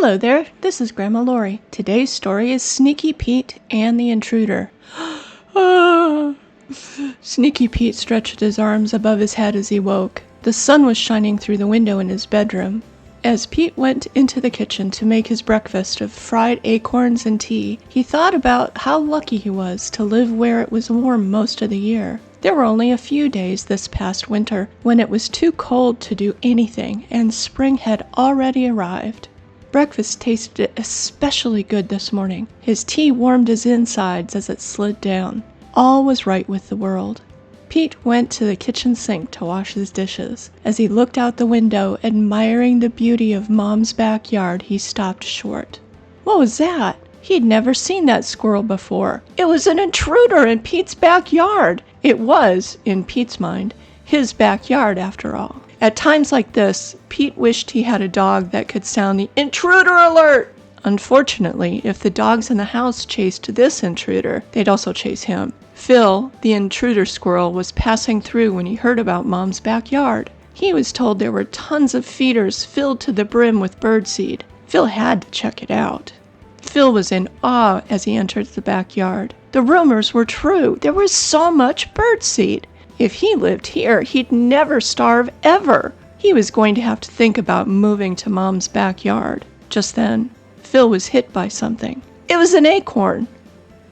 Hello there, this is Grandma Laurie. Today's story is Sneaky Pete and the Intruder. Sneaky Pete stretched his arms above his head as he woke. The sun was shining through the window in his bedroom. As Pete went into the kitchen to make his breakfast of fried acorns and tea, he thought about how lucky he was to live where it was warm most of the year. There were only a few days this past winter when it was too cold to do anything, and spring had already arrived. Breakfast tasted especially good this morning. His tea warmed his insides as it slid down. All was right with the world. Pete went to the kitchen sink to wash his dishes. As he looked out the window, admiring the beauty of Mom's backyard, he stopped short. What was that? He'd never seen that squirrel before. It was an intruder in Pete's backyard. It was, in Pete's mind, his backyard after all. At times like this, Pete wished he had a dog that could sound the intruder alert. Unfortunately, if the dogs in the house chased this intruder, they'd also chase him. Phil, the intruder squirrel, was passing through when he heard about Mom's backyard. He was told there were tons of feeders filled to the brim with birdseed. Phil had to check it out. Phil was in awe as he entered the backyard. The rumors were true. There was so much birdseed. If he lived here, he'd never starve ever. He was going to have to think about moving to Mom's backyard. Just then, Phil was hit by something. It was an acorn.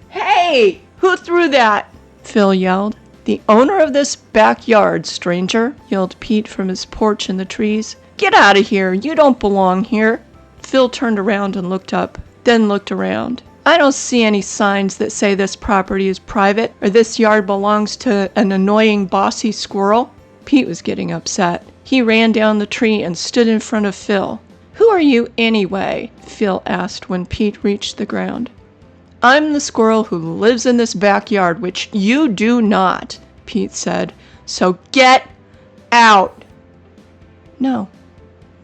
"Hey! Who threw that?" Phil yelled. "The owner of this backyard, stranger," yelled Pete from his porch in the trees. "Get out of here. You don't belong here." Phil turned around and looked up, then looked around. "I don't see any signs that say this property is private or this yard belongs to an annoying bossy squirrel." Pete was getting upset. He ran down the tree and stood in front of Phil. "Who are you anyway?" Phil asked when Pete reached the ground. "I'm the squirrel who lives in this backyard, which you do not," Pete said. "So get out." "No,"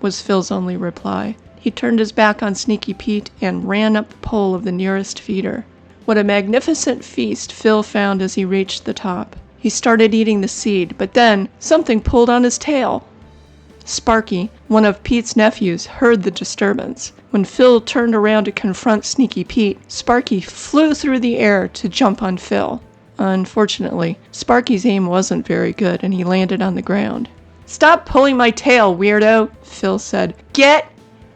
was Phil's only reply. He turned his back on Sneaky Pete and ran up the pole of the nearest feeder. What a magnificent feast Phil found as he reached the top. He started eating the seed, but then something pulled on his tail. Sparky, one of Pete's nephews, heard the disturbance. When Phil turned around to confront Sneaky Pete, Sparky flew through the air to jump on Phil. Unfortunately, Sparky's aim wasn't very good and he landed on the ground. "Stop pulling my tail, weirdo," Phil said. "Get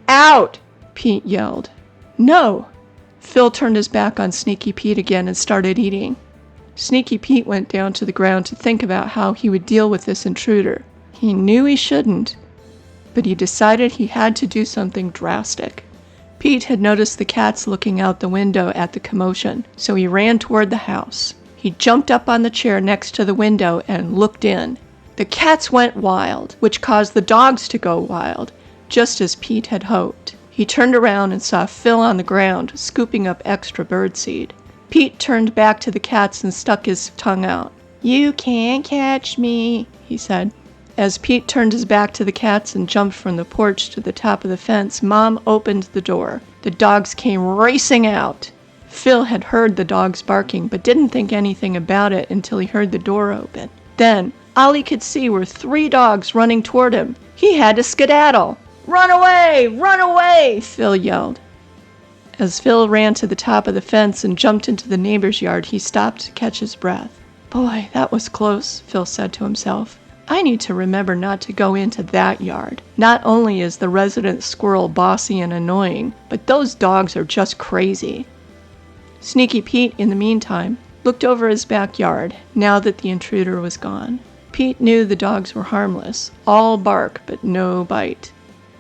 out!" Pete yelled. "No!" Phil turned his back on Sneaky Pete again and started eating. Sneaky Pete went down to the ground to think about how he would deal with this intruder. He knew he shouldn't, but he decided he had to do something drastic. Pete had noticed the cats looking out the window at the commotion, so he ran toward the house. He jumped up on the chair next to the window and looked in. The cats went wild, which caused the dogs to go wild, just as Pete had hoped. He turned around and saw Phil on the ground, scooping up extra birdseed. Pete turned back to the cats and stuck his tongue out. "You can't catch me," he said. As Pete turned his back to the cats and jumped from the porch to the top of the fence, Mom opened the door. The dogs came racing out. Phil had heard the dogs barking, but didn't think anything about it until he heard the door open. Then, all he could see were 3 dogs running toward him. He had to skedaddle. "Run away! Run away!" Phil yelled. As Phil ran to the top of the fence and jumped into the neighbor's yard, he stopped to catch his breath. "Boy, that was close," Phil said to himself. "I need to remember not to go into that yard. Not only is the resident squirrel bossy and annoying, but those dogs are just crazy." Sneaky Pete, in the meantime, looked over his backyard, now that the intruder was gone. Pete knew the dogs were harmless, all bark but no bite.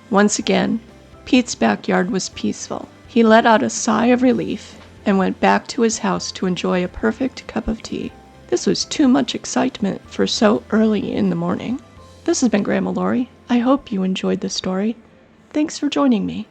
Once again, Pete's backyard was peaceful. He let out a sigh of relief and went back to his house to enjoy a perfect cup of tea. This was too much excitement for so early in the morning. This has been Grandma Laurie. I hope you enjoyed the story. Thanks for joining me.